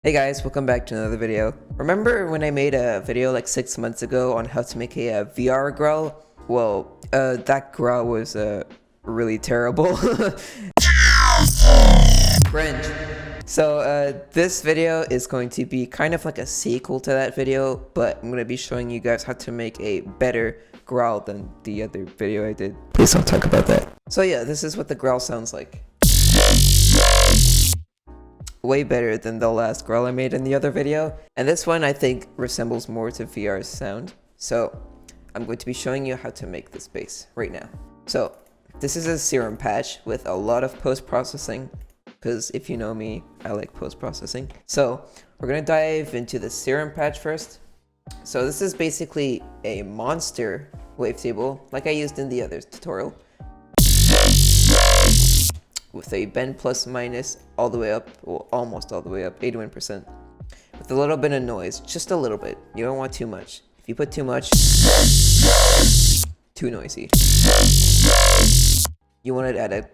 Hey guys, welcome back to another video. Remember when I made a video like 6 months ago on how to make a VR growl? Well, that growl was really terrible. Cringe. So this video is going to be kind of like a sequel to that video, but I'm going to be showing you guys how to make a better growl than the other video I did. Please don't talk about that. So yeah, this is what the growl sounds like. Way better than the last growl I made in the other video, and this one I think resembles more to VR's sound. So I'm going to be showing you how to make this bass right now. So this is a Serum Patch with a lot of post-processing, because if you know me, I like post-processing. So we're going to dive into the Serum Patch first. So this is basically a monster wavetable like I used in the other tutorial, with a bend plus minus all the way up, well, almost all the way up, 81%, with a little bit of noise, just a little bit. You don't want too much. If you put too much, too noisy. You want it at a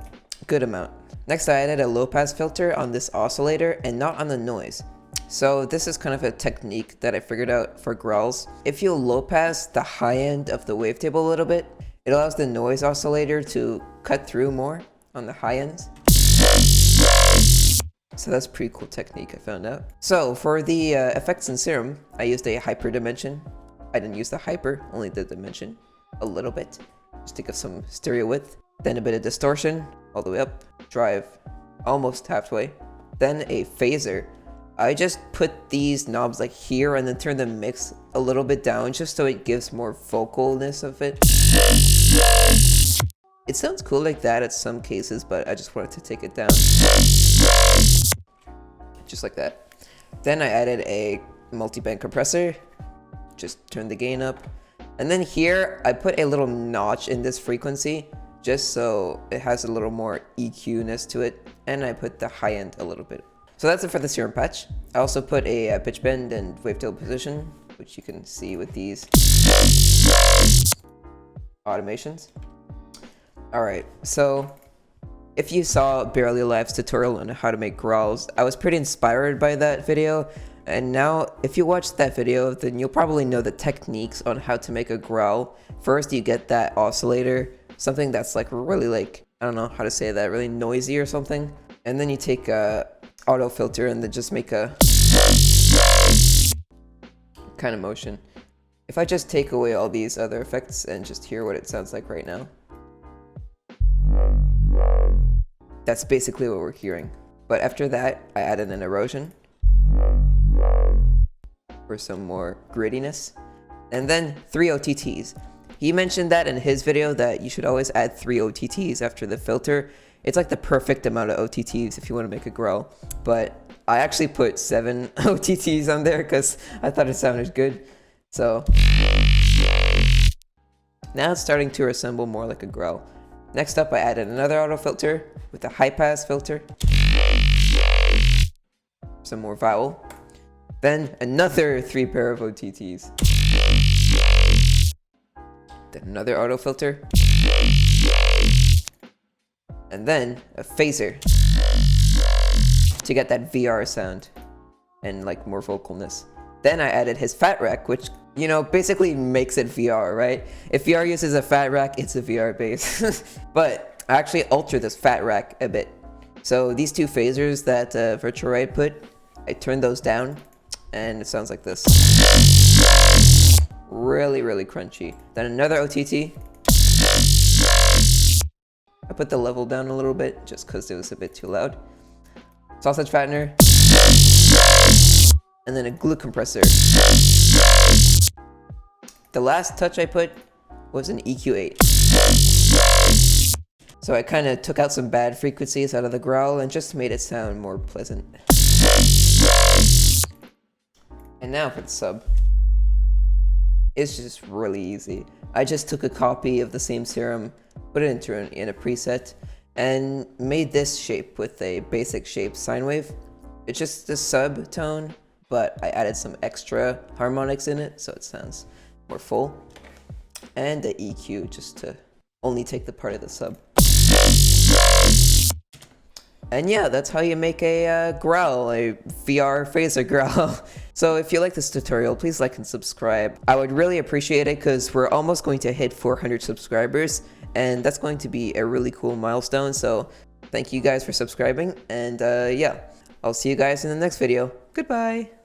good amount. Next, I added a low pass filter on this oscillator and not on the noise. So this is kind of a technique that I figured out for growls. If you low pass the high end of the wavetable a little bit, it allows the noise oscillator to cut through more on the high end. So that's a pretty cool technique I found out. So for the effects in Serum, I used a hyper dimension. I didn't use the hyper, only the dimension a little bit, just to give some stereo width. Then a bit of distortion all the way up, drive almost halfway. Then a phaser. I just put these knobs like here and then turn the mix a little bit down just so it gives more vocalness of it. It sounds cool like that at some cases, but I just wanted to take it down. Just like that. Then I added a multi-band compressor. Just turn the gain up. And then here, I put a little notch in this frequency, just so it has a little more EQ-ness to it. And I put the high end a little bit. So that's it for the Serum Patch. I also put a pitch bend and wavetable position, which you can see with these automations. Alright, so if you saw Barely Alive's tutorial on how to make growls, I was pretty inspired by that video, and now if you watch that video, then you'll probably know the techniques on how to make a growl. First, you get that oscillator, something that's like really like, I don't know how to say that, really noisy or something, and then you take a auto filter and then just make a kind of motion. If I just take away all these other effects and just hear what it sounds like right now, that's basically what we're hearing. But after that, I added an erosion for some more grittiness. And then 3 OTTs. He mentioned that in his video that you should always add 3 OTTs after the filter. It's like the perfect amount of OTTs if you want to make a growl. But I actually put 7 OTTs on there because I thought it sounded good. So now it's starting to resemble more like a growl. Next up, I added another auto filter with a high pass filter, some more vowel, then another 3 pair of OTTs, then another auto filter, and then a phaser to get that VR sound and like more vocalness. Then I added his fat rack, which, you know, basically makes it VR, right? If VR uses a fat rack, it's a VR bass. But I actually altered this fat rack a bit. So these 2 phasers that Virtual put, I turned those down, and it sounds like this. Really, really crunchy. Then another OTT. I put the level down a little bit, just because it was a bit too loud. Sausage fattener. And then a glue compressor. The last touch I put was an EQ8. So I kind of took out some bad frequencies out of the growl and just made it sound more pleasant. And now for the sub. It's just really easy. I just took a copy of the same serum, put it in a preset, and made this shape with a basic shape sine wave. It's just a sub tone, but I added some extra harmonics in it so it sounds more full, and the EQ just to only take the part of the sub. And yeah, that's how you make a Growl, a VR phaser Growl. So if you like this tutorial, please like and subscribe. I would really appreciate it because we're almost going to hit 400 subscribers, and that's going to be a really cool milestone. So thank you guys for subscribing, and yeah, I'll see you guys in the next video. Goodbye!